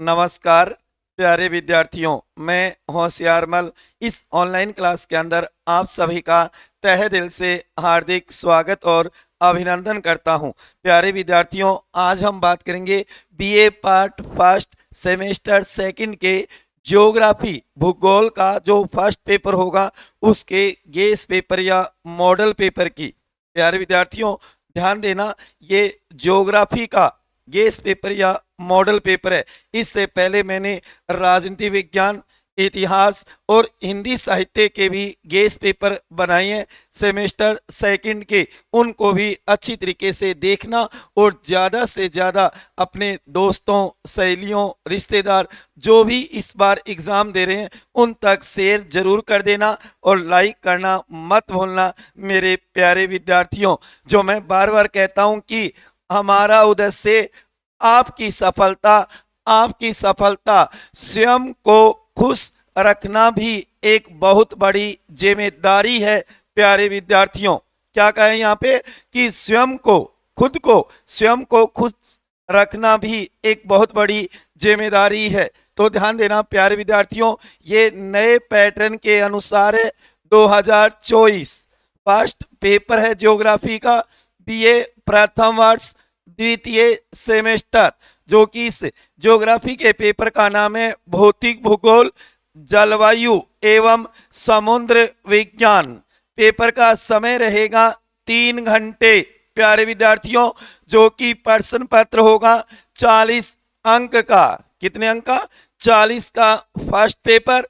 नमस्कार प्यारे विद्यार्थियों, मैं होशियारमल इस ऑनलाइन क्लास के अंदर आप सभी का तहे दिल से हार्दिक स्वागत और अभिनंदन करता हूं। प्यारे विद्यार्थियों, आज हम बात करेंगे BA part first semester second के ज्योग्राफी भूगोल का जो फर्स्ट पेपर होगा उसके गेस पेपर या मॉडल पेपर की। प्यारे विद्यार्थियों, ध्यान देना, ये ज्योग्राफी का गेस पेपर या मॉडल पेपर है। इससे पहले मैंने राजनीति विज्ञान, इतिहास और हिंदी साहित्य के भी गेस पेपर बनाए हैं सेमेस्टर सेकंड के। उनको भी अच्छी तरीके से देखना और ज़्यादा से ज़्यादा अपने दोस्तों, सहेलियों, रिश्तेदार जो भी इस बार एग्ज़ाम दे रहे हैं उन तक शेयर जरूर कर देना और लाइक करना मत भूलना मेरे प्यारे विद्यार्थियों। जो मैं बार बार कहता हूं कि हमारा उद्देश्य आपकी सफलता स्वयं को खुश रखना भी एक बहुत बड़ी जिम्मेदारी है। प्यारे विद्यार्थियों, क्या कहें यहाँ पे कि स्वयं को खुश रखना भी एक बहुत बड़ी जिम्मेदारी है। तो ध्यान देना प्यारे विद्यार्थियों, ये नए पैटर्न के अनुसार है। 2024 फर्स्ट पेपर है ज्योग्राफी का, बीए प्रथम वर्ष द्वितीय सेमेस्टर, जो कि इस ज्योग्राफी के पेपर का नाम है भौतिक भूगोल, जलवायु एवं समुद्र विज्ञान। पेपर का समय रहेगा 3 घंटे प्यारे विद्यार्थियों, जो कि प्रश्न पत्र होगा 40 अंक का। कितने अंक का? 40 का फर्स्ट पेपर,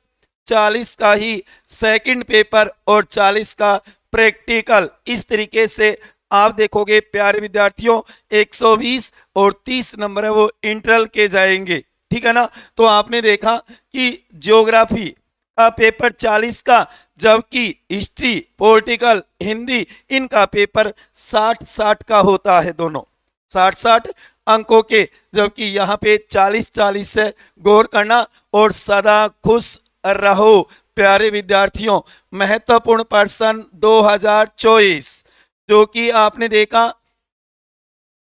40 का ही सेकंड पेपर और 40 का प्रैक्टिकल। इस तरीके से आप देखोगे प्यारे विद्यार्थियों 120 और 30 नंबर है वो इंटरल के जाएंगे, ठीक है ना। तो आपने देखा कि ज्योग्राफी का पेपर 40 का, जबकि हिस्ट्री, पॉलिटिकल, हिंदी इनका पेपर 60-60 का होता है, दोनों 60-60 अंकों के। जबकि यहाँ पे 40-40 से गौर करना और सदा खुश रहो प्यारे विद्यार्थियों। महत्वपूर्ण प्रश्न 2024, जो कि आपने देखा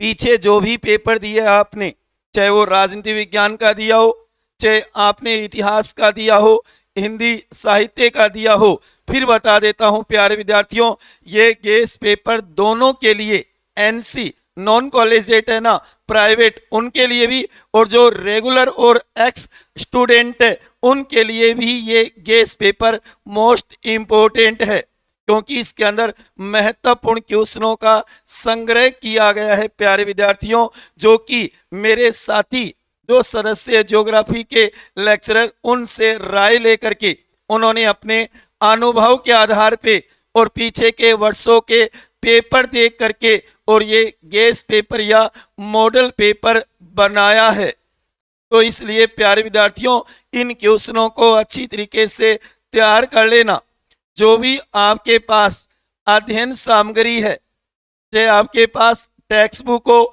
पीछे जो भी पेपर दिए आपने, चाहे वो राजनीति विज्ञान का दिया हो, चाहे आपने इतिहास का दिया हो, हिंदी साहित्य का दिया हो, फिर बता देता हूं प्यारे विद्यार्थियों, ये गेस पेपर दोनों के लिए एनसी नॉन कॉलेजिएट है ना, प्राइवेट, उनके लिए भी, और जो रेगुलर और एक्स स्टूडेंट है उनके लिए भी ये गेस पेपर मोस्ट इम्पोर्टेंट है, क्योंकि इसके अंदर महत्वपूर्ण क्वेश्चनों का संग्रह किया गया है प्यारे विद्यार्थियों। जो कि मेरे साथी जो सदस्य ज्योग्राफी के लेक्चरर, उनसे राय लेकर के उन्होंने अपने अनुभव के आधार पे और पीछे के वर्षों के पेपर देख करके और ये गेस पेपर या मॉडल पेपर बनाया है। तो इसलिए प्यारे विद्यार्थियों, इन क्वेश्चनों को अच्छी तरीके से तैयार कर लेना। जो भी आपके पास अध्ययन सामग्री है, चाहे आपके पास टेक्स्ट बुक हो,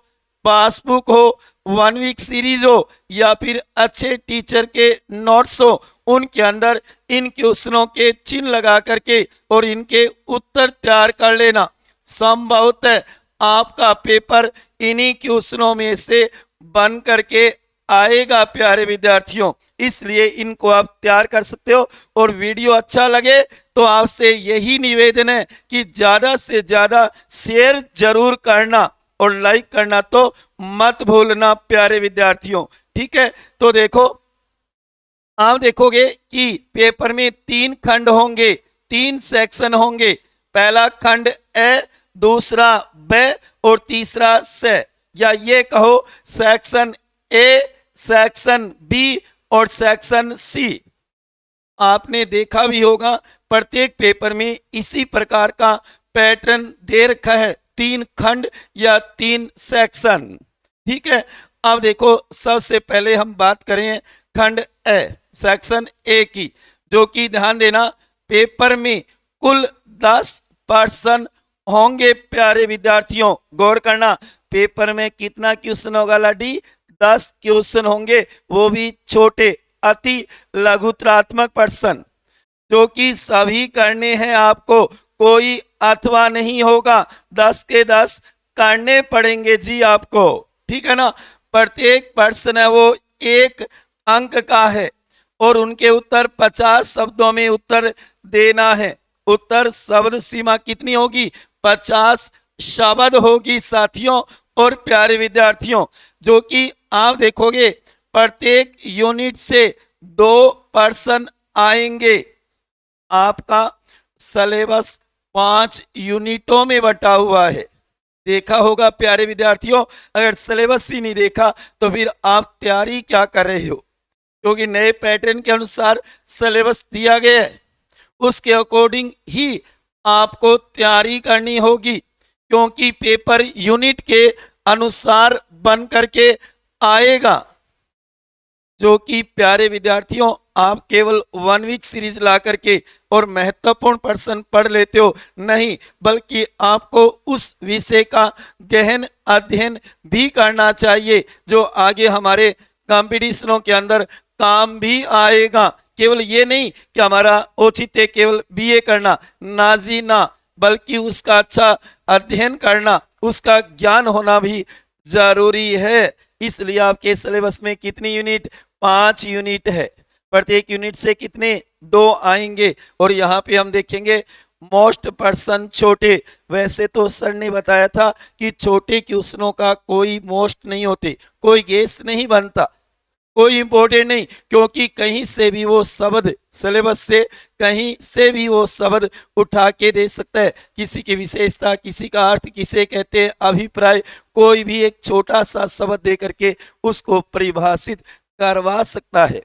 पासबुक हो, 1 वीक सीरीज हो या फिर अच्छे टीचर के नोट्स हो, उनके अंदर इन क्वेश्चनों के चिन्ह लगा करके और इनके उत्तर तैयार कर लेना। संभवत है आपका पेपर इन्हीं क्वेश्चनों में से बन करके आएगा प्यारे विद्यार्थियों, इसलिए इनको आप तैयार कर सकते हो। और वीडियो अच्छा लगे तो आपसे यही निवेदन है कि ज़्यादा से ज़्यादा शेयर जरूर करना और लाइक करना तो मत भूलना प्यारे विद्यार्थियों, ठीक है। तो देखो, आप देखोगे कि पेपर में 3 खंड होंगे, 3 सेक्शन होंगे। पहला खंड ए, दूसरा ब और तीसरा से, या ये कहो सेक्शन ए, सेक्शन बी और सेक्शन सी। आपने देखा भी होगा प्रत्येक पेपर में इसी प्रकार का पैटर्न दे रखा है, 3 खंड या 3 सेक्शन, ठीक है। अब देखो, सबसे पहले हम बात करें खंड ए, सेक्शन ए की, जो कि ध्यान देना पेपर में कुल 10 प्रश्न होंगे प्यारे विद्यार्थियों। गौर करना, पेपर में कितना क्वेश्चन होगा लाडी? 10 क्वेश्चन होंगे, वो भी छोटे, अति लघुत्रात्मक प्रश्न, जो कि सभी करने हैं आपको, कोई अथवा नहीं होगा। 10 के 10 करने पड़ेंगे जी आपको, ठीक है ना। प्रत्येक प्रश्न है वो 1 अंक का है और उनके उत्तर 50 शब्दों में उत्तर देना है। उत्तर शब्द सीमा कितनी होगी? 50 शब्द होगी साथियों और प्यारे विद्यार्थियों, जो कि आप देखोगे प्रत्येक यूनिट से 2 पर्सन आएंगे। आपका सिलेबस 5 यूनिटों में बटा हुआ है। देखा होगा प्यारे विद्यार्थियों, अगर सिलेबस ही नहीं देखा तो फिर आप तैयारी क्या कर रहे हो, क्योंकि नए पैटर्न के अनुसार सिलेबस दिया गया है, उसके अकॉर्डिंग ही आपको तैयारी करनी होगी, क्योंकि पेपर यूनिट के अनुसार बन करके आएगा। जो कि प्यारे विद्यार्थियों आप केवल 1 वीक सीरीज ला करके और महत्वपूर्ण प्रश्न पढ़ लेते हो, नहीं, बल्कि आपको उस विषय का गहन अध्ययन भी करना चाहिए जो आगे हमारे कॉम्पिटिशनों के अंदर काम भी आएगा। केवल ये नहीं कि हमारा औचित्य केवल बीए करना, ना जी ना, बल्कि उसका अच्छा अध्ययन करना, उसका ज्ञान होना भी जरूरी है। इसलिए आपके सिलेबस में कितनी यूनिट? 5 यूनिट है। प्रत्येक यूनिट से कितने? 2 आएंगे। और यहाँ पे हम देखेंगे मोस्ट पर्सन छोटे। वैसे तो सर ने बताया था कि छोटे क्वेश्चनों का कोई मोस्ट नहीं होते, कोई गेस नहीं बनता, कोई इंपॉर्टेंट नहीं, क्योंकि कहीं से भी वो शब्द सिलेबस से कहीं से भी वो शब्द उठा के दे सकता है। किसी की विशेषता, किसी का अर्थ, किसे कहते हैं अभिप्राय, कोई भी एक छोटा सा शब्द दे करके उसको परिभाषित करवा सकता है।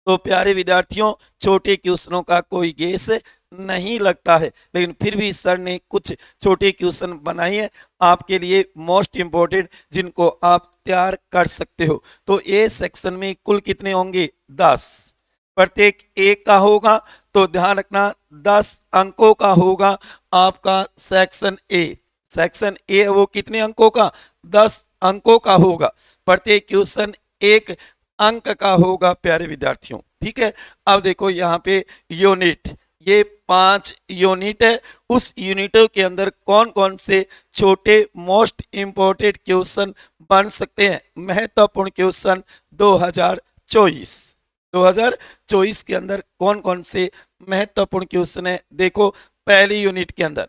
तो प्यारे विद्यार्थियों, छोटे क्वेश्चनों का कोई गेस नहीं लगता है, लेकिन फिर भी सर ने कुछ छोटे क्वेश्चन बनाए हैं आपके लिए मोस्ट इंपॉर्टेंट, जिनको आप तैयार कर सकते हो। तो ए सेक्शन में कुल कितने होंगे? 10। प्रत्येक एक का होगा, तो ध्यान रखना 10 अंकों का होगा आपका सेक्शन ए। सेक्शन ए वो कितने अंकों का? 10 अंकों का होगा। प्रत्येक क्वेश्चन 1 अंक का होगा प्यारे विद्यार्थियों, ठीक है। अब देखो यहाँ पे यूनिट, ये 5 यूनिट है। उस यूनिटों के अंदर कौन कौन से छोटे मोस्ट इंपोर्टेंट क्वेश्चन बन सकते हैं? महत्वपूर्ण क्वेश्चन 2024 के अंदर कौन कौन से महत्वपूर्ण क्वेश्चन है? देखो पहली यूनिट के अंदर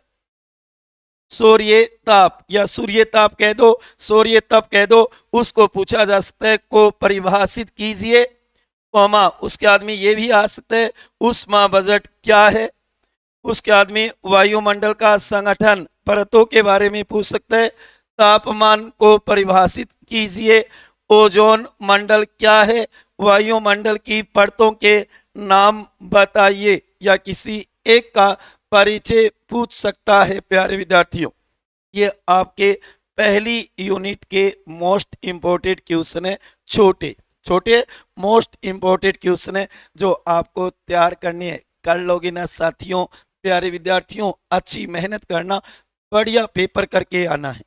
सूर्य ताप या सूर्य ताप कह दो, सूर्य ताप कह दो, उसको पूछा जा सकता है को परिभाषित कीजिए, कॉमा उसके आदमी ये भी आ सकता है उष्मा बजट क्या है। उसके आदमी वायुमंडल का संगठन, परतों के बारे में पूछ सकता है। तापमान को परिभाषित कीजिए। ओजोन मंडल क्या है? वायुमंडल की परतों के नाम बताइए, या किसी एक का परिचय पूछ सकता है प्यारे विद्यार्थियों। ये आपके पहली यूनिट के मोस्ट इंपोर्टेंट क्वेश्चन है, छोटे छोटे मोस्ट इंपोर्टेंट क्वेश्चन है जो आपको तैयार करने हैं। कर लोगे ना साथियों, प्यारे विद्यार्थियों, अच्छी मेहनत करना, बढ़िया पेपर करके आना है।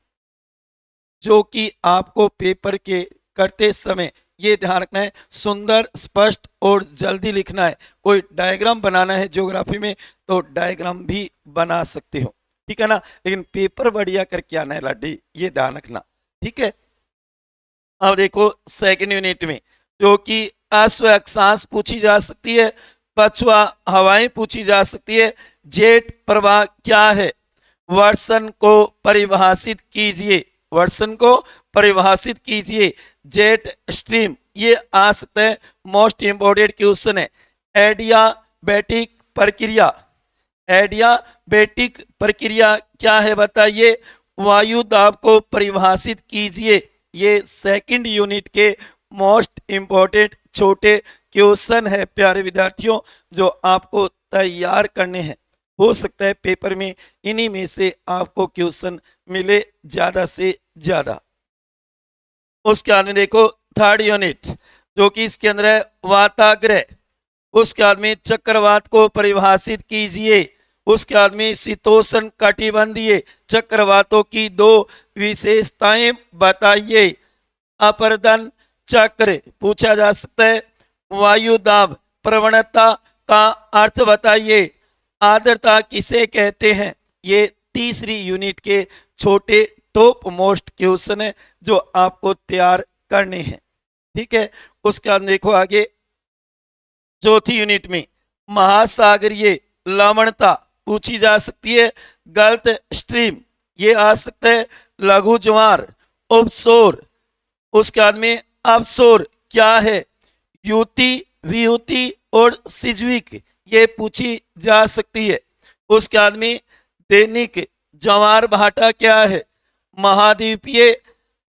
जो कि आपको पेपर के करते समय ये ध्यान रखना है, सुंदर, स्पष्ट और जल्दी लिखना है। कोई डायग्राम बनाना है ज्योग्राफी में तो डायग्राम भी बना सकते हो, ठीक है ना, लेकिन पेपर बढ़िया करके आना है लाडी, ये ध्यान रखना, ठीक है। अब देखो सेकंड यूनिट में जो कि अश्व अक्षांश पूछी जा सकती है, पछुआ हवाएं पूछी जा सकती है। जेट प्रवाह क्या है? वर्षन को परिभाषित कीजिए, वर्षन को परिभाषित कीजिए। जेट स्ट्रीम ये आ सकता है, मोस्ट इंपोर्टेंट क्वेश्चन है। एडियाबैटिक प्रक्रिया, एडियाबैटिक प्रक्रिया क्या है बताइए। वायु दाब को परिभाषित कीजिए। ये सेकंड यूनिट के मोस्ट इंपोर्टेंट छोटे क्वेश्चन है प्यारे विद्यार्थियों, जो आपको तैयार करने हैं। हो सकता है पेपर में इन्हीं में से आपको क्वेश्चन मिले ज्यादा से ज्यादा। उसके बाद में देखो थर्ड यूनिट जो कि इसके अंदर है वाताग्रह। उसके बाद में चक्रवात को परिभाषित कीजिए। उसके बाद में शीतोष्ण कटिबंधीय चक्रवातों की 2 विशेषताएं बताइए। अपर्दन चक्र पूछा जा सकता है। वायु दाब प्रवणता का अर्थ बताइए। आर्द्रता किसे कहते हैं? ये तीसरी यूनिट के छोटे टॉप मोस्ट क्वेश्चन है जो आपको तैयार करने हैं। ठीक है। उसके बाद देखो आगे चौथी यूनिट में महासागरीय लवणता पूछी जा सकती है। गलत स्ट्रीम ये आ सकता है। लघु ज्वार, उपसोर, उसके बाद में अवसोर क्या है, युति, वियुति और सिज्विक ये पूछी जा सकती है। उसके बाद में दैनिक ज्वार भाटा क्या है, महाद्वीपीय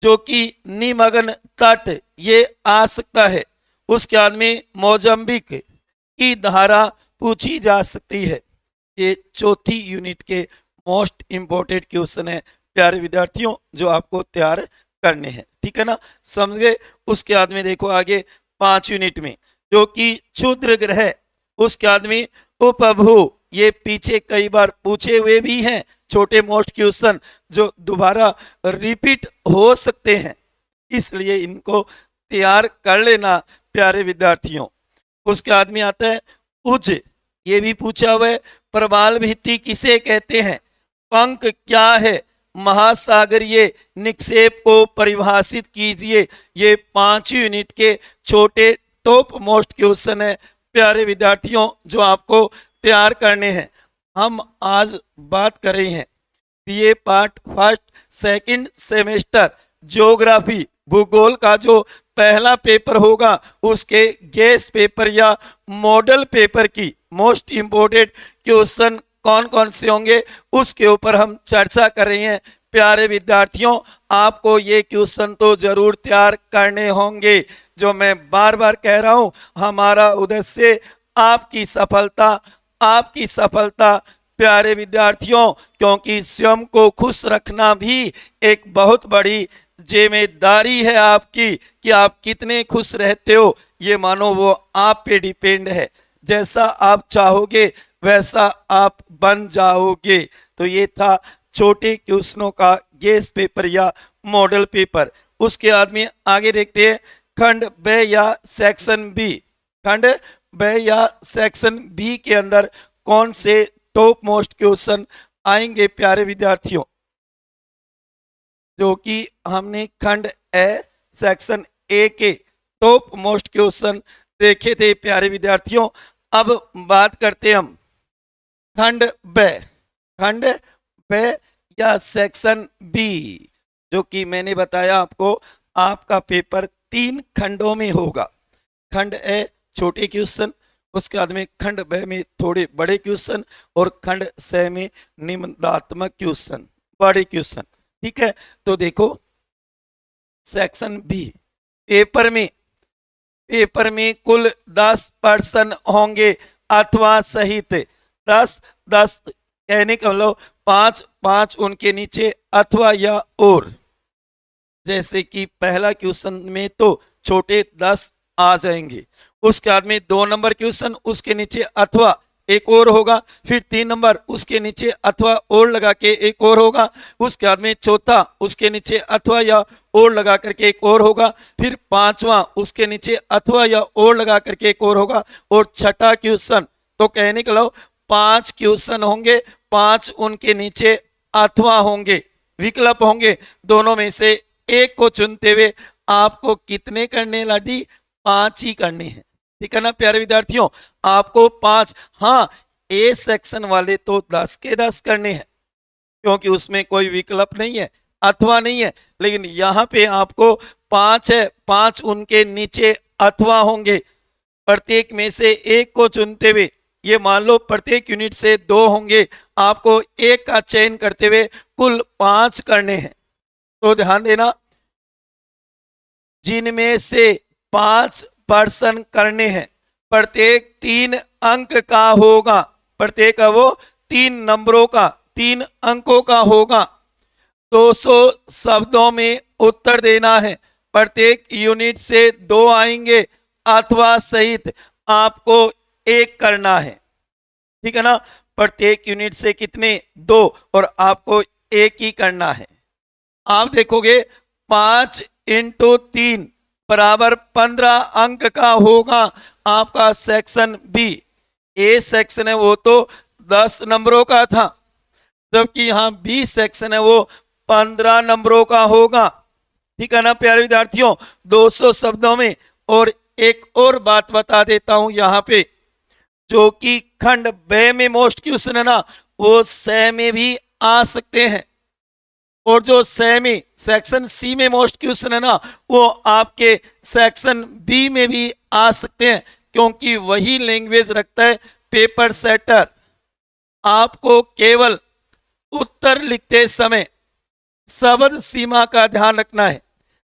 जो कि निमग्न तट ये आ सकता है। उसके बाद में मोजम्बिक की धारा पूछी जा सकती है। ये चौथी यूनिट के मोस्ट इंपोर्टेंट क्वेश्चन है प्यारे विद्यार्थियों, जो आपको तैयार करने हैं, ठीक है ना, समझ गए। उसके बाद में देखो आगे 5 यूनिट में जो कि क्षुद्र ग्रह, उसके बाद में उपभू, ये पीछे कई बार पूछे हुए भी हैं छोटे मोस्ट क्वेश्चन जो दोबारा रिपीट हो सकते हैं, इसलिए इनको तैयार कर लेना प्यारे विद्यार्थियों। उसके बाद में आता है उज, ये भी पूछा हुआ है। प्रवाल भित्ति किसे कहते हैं, पंख क्या है, महासागरीय निक्षेप को परिभाषित कीजिए। ये 5 यूनिट के छोटे टॉप मोस्ट क्वेश्चन है प्यारे विद्यार्थियों, जो आपको तैयार करने हैं। हम आज बात कर रहे हैं BA part first second semester geography भूगोल का जो पहला पेपर होगा उसके गेस्ट पेपर या मॉडल पेपर की मोस्ट इंपोर्टेंट क्वेश्चन कौन कौन से होंगे उसके ऊपर हम चर्चा कर रहे हैं प्यारे विद्यार्थियों। आपको ये क्वेश्चन तो जरूर तैयार करने होंगे। जो मैं बार बार कह रहा हूं, हमारा उद्देश्य आपकी सफलता प्यारे विद्यार्थियों, क्योंकि स्वयं को खुश रखना भी एक बहुत बड़ी जिम्मेदारी है आपकी कि आप कितने खुश रहते हो। ये मानो वो आप पे डिपेंड है, जैसा आप चाहोगे वैसा आप बन जाओगे। तो ये था छोटे क्वेश्चनों का गेस पेपर या मॉडल पेपर। उसके बाद में आगे देखते हैं खंड ब या सेक्शन बी। खंड ब या सेक्शन बी के अंदर कौन से टॉप मोस्ट क्वेश्चन आएंगे प्यारे विद्यार्थियों, जो कि हमने खंड ए सेक्शन ए के टॉप मोस्ट क्वेश्चन देखे थे प्यारे विद्यार्थियों। अब बात करते हैं हम खंड ब या सेक्शन बी, जो कि मैंने बताया आपको आपका पेपर 3 खंडों में होगा। खंड ए छोटे क्वेश्चन, उसके बाद में खंड ब में थोड़े बड़े क्वेश्चन और खंड स में निबंधात्मक क्वेश्चन, बड़े क्वेश्चन, ठीक है। तो देखो सेक्शन बी पेपर में कुल 10 पर्सन होंगे अथवा सहित 10 कहने का मतलब 5 उनके नीचे अथवा या और। जैसे कि पहला क्वेश्चन में तो छोटे 10 आ जाएंगे। उसके बाद में 2 नंबर क्वेश्चन उसके नीचे अथवा एक और होगा, फिर 3 नंबर उसके नीचे अथवा और लगा के एक और होगा, उसके बाद में चौथा उसके नीचे अथवा या और लगा करके एक और होगा, फिर 5वां उसके नीचे अथवा या और लगा करके एक और होगा, और छठा क्वेश्चन तो कहने के लो 5 क्वेश्चन होंगे, 5 उनके नीचे अथवा होंगे, विकल्प होंगे, दोनों में से एक को चुनते हुए आपको कितने करने लाडी 5 ही करने हैं, ठीक है ना प्यारे विद्यार्थियों, आपको 5। हाँ, ए सेक्शन वाले तो 10 के 10 करने हैं क्योंकि उसमें कोई विकल्प नहीं है, अथवा नहीं है, लेकिन यहाँ पे आपको 5 है, 5 उनके नीचे अथवा होंगे, प्रत्येक में से एक को चुनते हुए, ये मान लो प्रत्येक यूनिट से 2 होंगे, आपको एक का चयन करते हुए कुल 5 करने हैं। तो ध्यान देना, जिनमें से 5 पर्सन करने हैं, प्रत्येक 3 अंक का होगा, प्रत्येक वो 3 नंबरों का 3 अंकों का होगा। 200 शब्दों में उत्तर देना है, प्रत्येक यूनिट से 2 आएंगे अथवा सहित आपको 1 करना है, ठीक है ना। प्रत्येक यूनिट से कितने 2 और आपको 1 ही करना है। आप देखोगे 5 × 3 बराबर 15 अंक का होगा आपका सेक्शन बी। ए सेक्शन है वो तो 10 नंबरों का था, जबकि यहाँ बी सेक्शन है वो 15 नंबरों का होगा, ठीक है ना प्यारे विद्यार्थियों, 200 शब्दों में। और एक और बात बता देता हूं यहाँ पे, जो कि खंड ब में मोस्ट क्वेश्चन है ना, वो स में भी आ सकते हैं। और जो सेमी सेक्शन सी में मोस्ट क्वेश्चन है ना, वो आपके सेक्शन बी में भी आ सकते हैं, क्योंकि वही लैंग्वेज रखता है पेपर सेटर। आपको केवल उत्तर लिखते समय शब्द सीमा का ध्यान रखना है।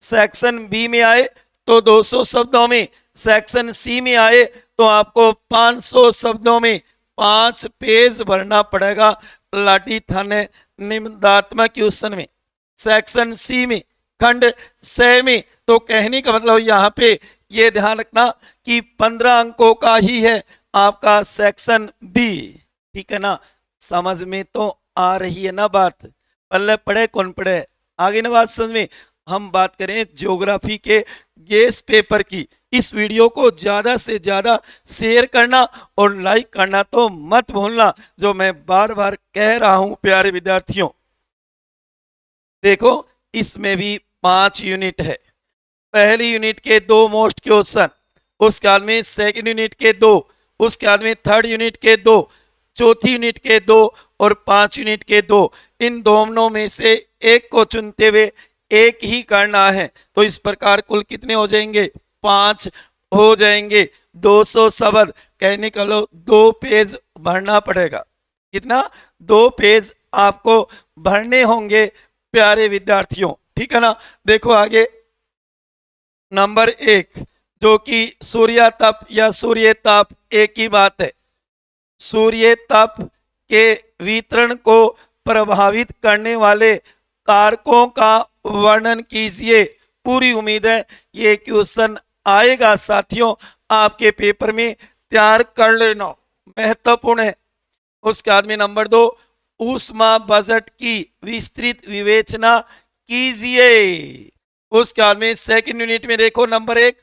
सेक्शन बी में आए तो 200 शब्दों में, सेक्शन सी में आए तो आपको 500 शब्दों में 5 पेज भरना पड़ेगा लाठी थाने निबंधात्मक क्वेश्चन में। सेक्शन सी में खंड स में तो कहने का मतलब यहाँ पे ये ध्यान रखना कि 15 अंकों का ही है आपका सेक्शन बी। ठीक है ना, समझ में तो आ रही है ना बात? पल्ले पढ़े कौन पढ़े, आगे ना बात समझ में। हम बात करें ज्योग्राफी के गेस पेपर की। इस वीडियो को ज्यादा से ज्यादा शेयर करना और लाइक करना तो मत भूलना, जो मैं बार बार कह रहा हूं प्यारे विद्यार्थियों। देखो इसमें भी 5 यूनिट है। पहली यूनिट के 2 मोस्ट क्वेश्चन, उसके बाद में सेकंड यूनिट के 2, उसके बाद में थर्ड यूनिट के 2, चौथी यूनिट के 2 और 5 यूनिट के 2। इन दोनों में से एक को चुनते हुए एक ही करना है। तो इस प्रकार कुल कितने हो जाएंगे? 5 हो जाएंगे। 200 शब्द कहने का लो 2 पेज भरना पड़ेगा। कितना? 2 पेज आपको भरने होंगे प्यारे विद्यार्थियों। ठीक है ना, देखो आगे नंबर 1, जो कि सूर्य तप या सूर्य ताप एक ही बात है। सूर्य तप के वितरण को प्रभावित करने वाले कारकों का वर्णन कीजिए। पूरी उम्मीद है ये क्वेश्चन आएगा साथियों आपके पेपर में, तैयार कर लेना, महत्वपूर्ण है। उसके बाद में नंबर 2, ऊष्मा बजट की विस्तृत विवेचना कीजिए। उसके बाद में सेकंड यूनिट में देखो नंबर 1,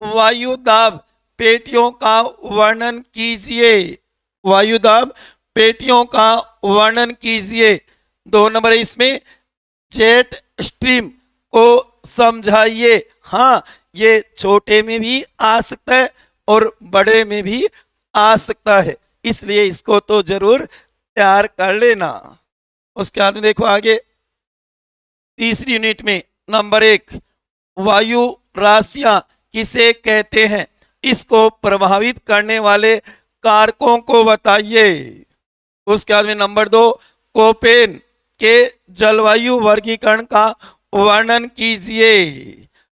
वायु दाब पेटियों का वर्णन कीजिए। वायु दाब पेटियों का वर्णन कीजिए। 2 नंबर इसमें जेट स्ट्रीम को समझाइए। हाँ, ये छोटे में भी आ सकता है और बड़े में भी आ सकता है, इसलिए इसको तो जरूर तैयार कर लेना। उसके बाद में देखो आगे तीसरी यूनिट में नंबर 1, वायु राशियां किसे कहते हैं, इसको प्रभावित करने वाले कारकों को बताइए। उसके बाद में नंबर 2, कोपेन के जलवायु वर्गीकरण का वर्णन कीजिए।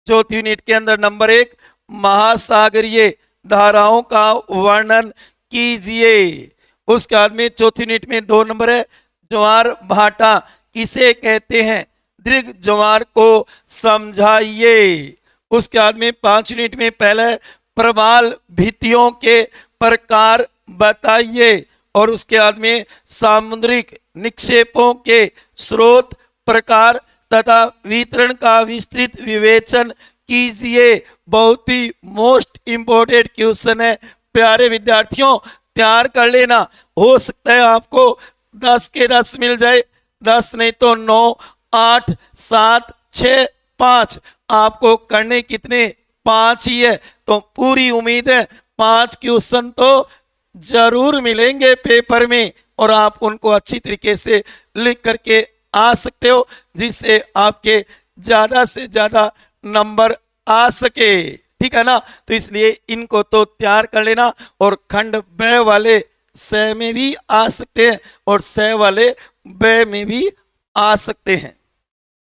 चौथी यूनिट के अंदर नंबर 1, महासागरीय धाराओं का वर्णन कीजिए। उसके बाद में चौथी यूनिट में 2 नंबर है, ज्वार भाटा किसे कहते हैं, दीर्घ ज्वार को समझाइए। उसके बाद में 5 यूनिट में पहले प्रवाल भित्तियों के प्रकार बताइए। और उसके बाद में सामुद्रिक निक्षेपों के स्रोत, प्रकार तथा वितरण का विस्तृत विवेचन कीजिए। बहुत ही मोस्ट इंपोर्टेंट क्वेश्चन है प्यारे विद्यार्थियों, तैयार कर लेना। हो सकता है आपको 10 के 10 मिल जाए, 10 नहीं तो 9, 8, 7, 6, 5। आपको करने कितने? 5 ही है। तो पूरी उम्मीद है 5 क्वेश्चन तो जरूर मिलेंगे पेपर में, और आप उनको अच्छी तरीके से लिख करके आ सकते हो, जिससे आपके ज्यादा से ज्यादा नंबर आ सके। ठीक है ना, तो इसलिए इनको तो तैयार कर लेना। और खंड ब वाले स में भी आ सकते हैं और स वाले ब में भी आ सकते हैं।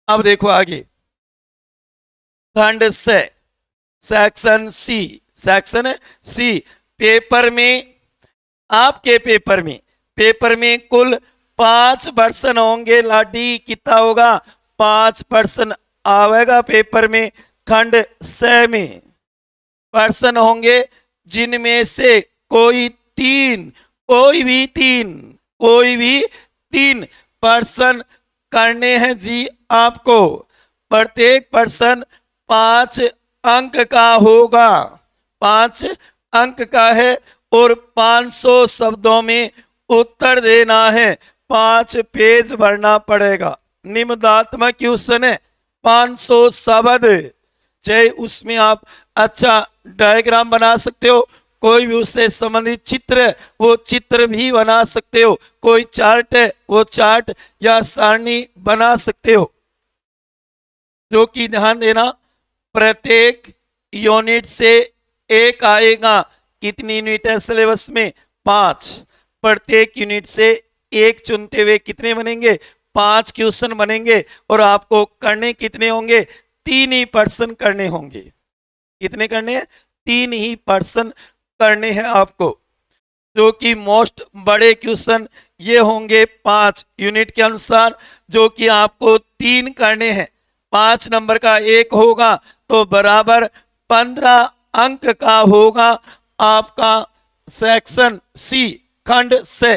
अब देखो आगे खंड स section C. Section C paper में, आपके पेपर में कुल 5 पर्सन होंगे। लाडी कितना होगा? 5 पर्सन आवेगा पेपर में। खंड स में पर्सन होंगे, जिनमें से कोई भी तीन पर्सन करने हैं जी आपको। प्रत्येक पर्सन 5 अंक का होगा, 5 अंक का है और 500 शब्दों में उत्तर देना है। 5 पेज भरना पड़ेगा। निबंधात्मक क्वेश्चन है, 500 शब्द, चाहे उसमें आप अच्छा डायग्राम बना सकते हो, कोई भी उससे संबंधित चित्र है वो चित्र भी बना सकते हो, कोई चार्ट है वो चार्ट या सारणी बना सकते हो। जो कि ध्यान देना, प्रत्येक यूनिट से एक आएगा। कितनी यूनिट है सिलेबस में? 5। प्रत्येक यूनिट से एक चुनते हुए कितने बनेंगे? 5 क्वेश्चन बनेंगे। और आपको करने कितने होंगे? 3 ही पर्सन करने होंगे। कितने करने हैं? 3 ही पर्सन करने हैं आपको। जो कि मोस्ट बड़े क्वेश्चन ये होंगे 5 यूनिट के अनुसार, जो कि आपको 3 करने हैं। 5 नंबर का एक होगा तो बराबर 15 अंक का होगा आपका सेक्शन सी खंड से।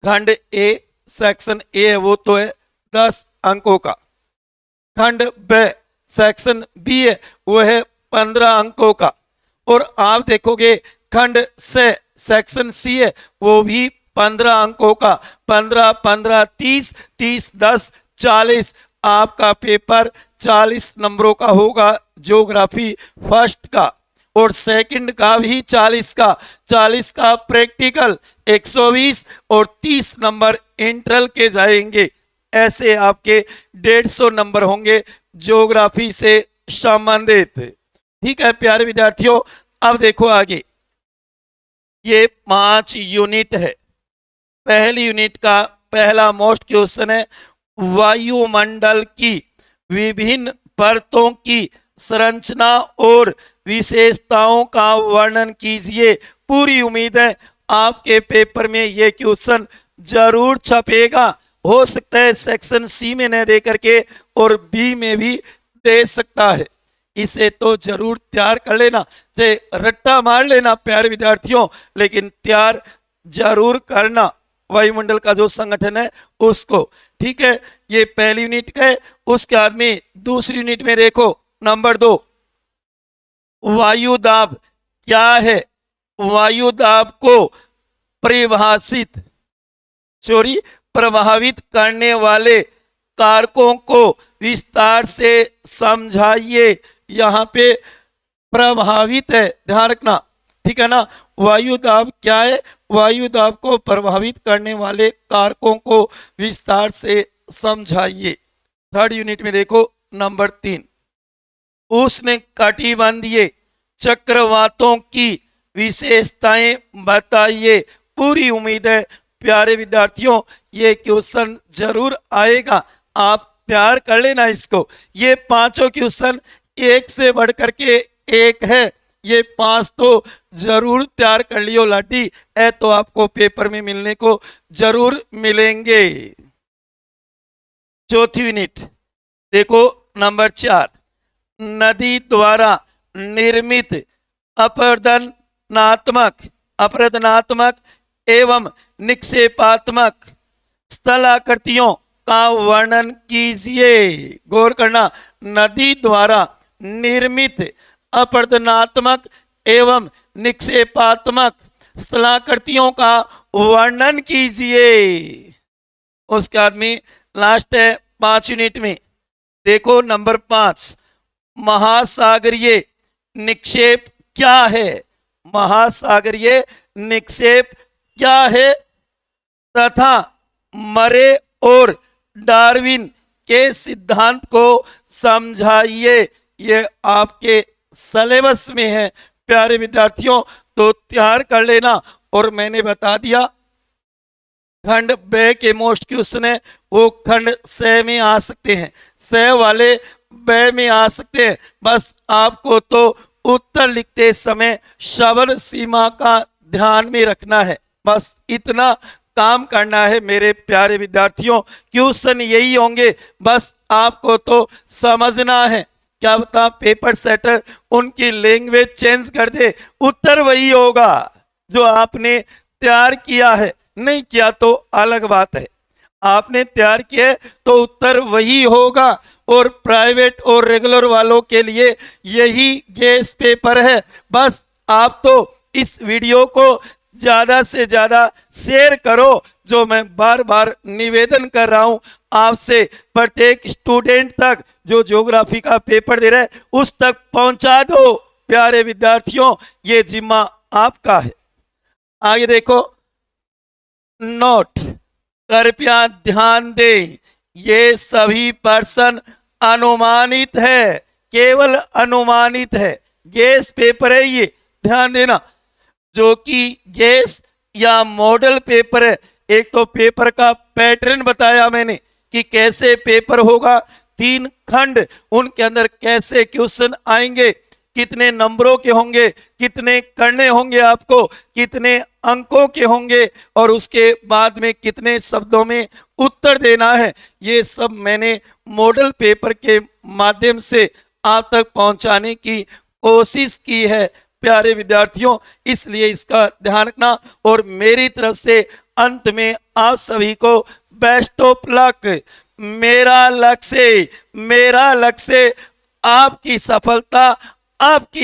खंड ए सेक्शन ए है वो तो है 10 अंकों का। खंड बी सेक्शन बी है वो है 15 अंकों का। और आप देखोगे खंड से सेक्शन सी है वो भी 15 अंकों का। 15 15 30 30 10 40 आपका पेपर 40 नंबरों का होगा ज्योग्राफी फर्स्ट का। और सेकंड का भी 40 का। 40 का प्रैक्टिकल 120 और 30 नंबर इंटरल के जाएंगे। ऐसे आपके 150 नंबर होंगे ज्योग्राफी से संबंधित। ठीक है प्यारे विद्यार्थियों, अब देखो आगे, ये 5 यूनिट है। पहली यूनिट का पहला मोस्ट क्वेश्चन है, वायुमंडल की विभिन्न परतों की संरचना और विशेषताओं का वर्णन कीजिए। पूरी उम्मीद है आपके पेपर में ये क्वेश्चन जरूर छपेगा। हो सकता है सेक्शन सी में न दे करके और बी में भी दे सकता है। इसे तो जरूर तैयार कर लेना, चाहे रट्टा मार लेना प्यारे विद्यार्थियों, लेकिन तैयार जरूर करना वायुमंडल का जो संगठन है उसको। ठीक है, ये पहली यूनिट का है। उसके बाद में दूसरी यूनिट में देखो नंबर 2, वायु दाब क्या है? वायु दाब को परिभाषित प्रभावित करने वाले कारकों को विस्तार से समझाइए। यहाँ पे प्रभावित है, ध्यान रखना, ठीक है ना। वायु दाब क्या है? वायु दाब को प्रभावित करने वाले कारकों को विस्तार से समझाइए। थर्ड यूनिट में देखो नंबर 3, उष्ण कटिबंधीय चक्रवातों की विशेषताएं बताइए। पूरी उम्मीद है प्यारे विद्यार्थियों ये क्वेश्चन जरूर आएगा, आप तैयार कर लेना इसको। ये 5 क्वेश्चन एक से बढ़ करके एक है। ये 5 तो जरूर तैयार कर लियो लाठी है, तो आपको पेपर में मिलने को जरूर मिलेंगे। चौथी यूनिट देखो नंबर 4, नदी द्वारा निर्मित अपरदनात्मक एवं निक्षेपात्मक स्थलाकृतियों का वर्णन कीजिए। गौर करना, नदी द्वारा निर्मित अपरदनात्मक एवं निक्षेपात्मक स्थलाकृतियों का वर्णन कीजिए। उसके बाद में लास्ट है 5 यूनिट में, देखो नंबर 5, महासागरीय निक्षेप क्या है? महासागरीय निक्षेप क्या है तथा मरे और डार्विन के सिद्धांत को समझाइए। ये आपके सिलेबस में है प्यारे विद्यार्थियों, तो तैयार कर लेना। और मैंने बता दिया खंड बे के मोस्ट क्वेश्चन है वो खंड से में आ सकते हैं, से वाले बे में आ सकते हैं। बस आपको तो उत्तर लिखते समय शब्द सीमा का ध्यान में रखना है, बस इतना काम करना है मेरे प्यारे विद्यार्थियों। क्वेश्चन यही होंगे, बस आपको तो समझना है। क्या बता पेपर सेटर उनकी लैंग्वेज चेंज कर दे, उत्तर वही होगा जो आपने तैयार किया है। नहीं किया तो अलग बात है, आपने तैयार किया है तो उत्तर वही होगा। और प्राइवेट और रेगुलर वालों के लिए यही गेस पेपर है। बस आप तो इस वीडियो को ज्यादा से ज्यादा शेयर करो। जो मैं बार बार निवेदन कर रहा हूं आपसे, प्रत्येक स्टूडेंट तक जो ज्योग्राफी का पेपर दे रहा है उस तक पहुंचा दो। प्यारे विद्यार्थियों, ये जिम्मा आपका है। आगे देखो, नोट, कृपया ध्यान दें, ये सभी पर्सन अनुमानित है, केवल अनुमानित है। गेस पेपर है ये, ध्यान देना। जो कि गेस या मॉडल पेपर है, एक तो पेपर का पैटर्न बताया मैंने कि कैसे पेपर होगा, 3 खंड, उनके अंदर कैसे क्वेश्चन आएंगे, कितने नंबरों के होंगे, कितने करने होंगे आपको, कितने अंकों के होंगे, और उसके बाद में कितने शब्दों में उत्तर देना है। ये सब मैंने मॉडल पेपर के माध्यम से आप तक पहुंचाने की कोशिश की है प्यारे विद्यार्थियों, इसलिए इसका ध्यान रखना। और मेरी तरफ से अंत में आप सभी को बेस्ट ऑफ लक। मेरा लक्ष्य आपकी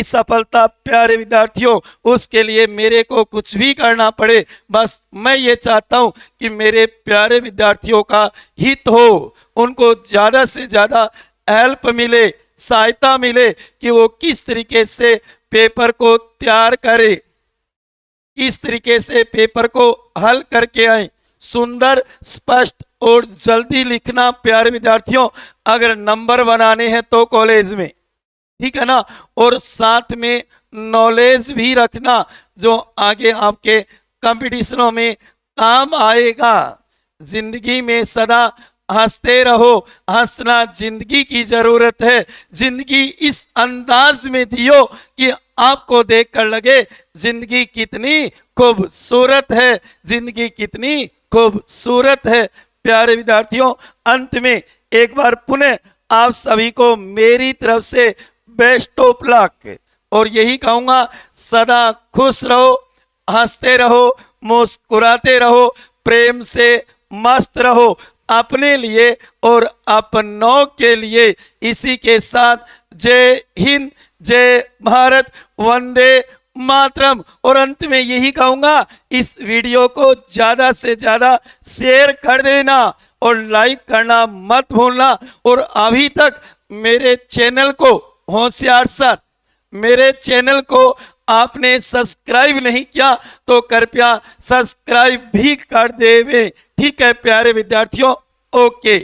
सफलता प्यारे विद्यार्थियों। उसके लिए मेरे को कुछ भी करना पड़े, बस मैं ये चाहता हूं कि मेरे प्यारे विद्यार्थियों का हित हो, उनको ज़्यादा से ज़्यादा हेल्प मिले, सहायता मिले कि वो किस तरीके से पेपर को तैयार करें, किस तरीके से पेपर को हल करके आए। सुंदर, स्पष्ट और जल्दी लिखना प्यारे विद्यार्थियों, अगर नंबर बनाने हैं तो कॉलेज में, ठीक है ना। और साथ में नॉलेज भी रखना जो आगे आपके कंपटीशनों में काम आएगा। जिंदगी में सदा हंसते रहो, हंसना जिंदगी की जरूरत है। जिंदगी इस अंदाज में जियो कि आपको देखकर लगे जिंदगी कितनी खूबसूरत है, जिंदगी कितनी खूबसूरत है। प्यारे विद्यार्थियों, अंत में एक बार पुनः आप सभी को मेरी तरफ से बेस्ट ऑफ लक, और यही कहूंगा सदा खुश रहो, हंसते रहो, मुस्कुराते रहो, प्रेम से मस्त रहो अपने लिए और अपनों के लिए। इसी के साथ जय हिंद, जय भारत, वंदे मातरम। और अंत में यही कहूंगा, इस वीडियो को ज्यादा से ज्यादा शेयर कर देना और लाइक करना मत भूलना। और अभी तक मेरे चैनल को, होशियार सर, मेरे चैनल को आपने सब्सक्राइब नहीं किया तो कृपया सब्सक्राइब भी कर देवे, ठीक है प्यारे विद्यार्थियों। ओके।